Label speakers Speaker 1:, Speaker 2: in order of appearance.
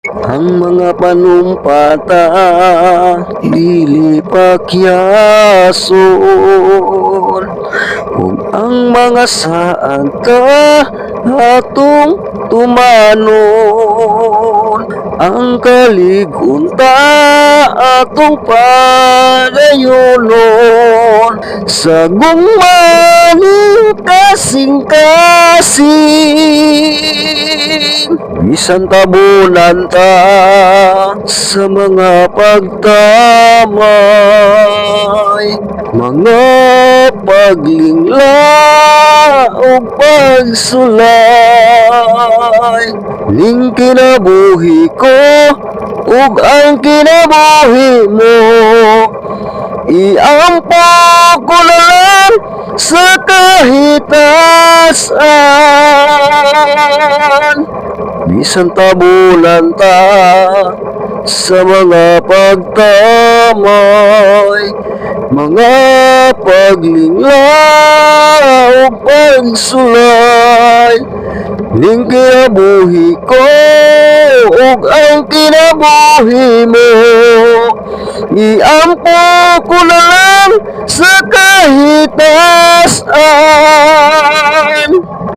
Speaker 1: Ang mga panumpata, dili pakyason, ug ang mga saanta atong tumanon. Ang kaligunta atong padayonon, sa gumani kasing-kasing. Bisan tabunan ta sa mga pagtamay, mga paglingla o pagsulay. Ning kinabuhi ko ug ang kinabuhi mo, iampo ko na lang sa kahitasan. Bisan tabunan ta sa mga pagtamay, mga paglingla o pagsulay. Ning kinabuhi ko ug ang kinabuhi mo, iampo ko na lang sa kahitasan.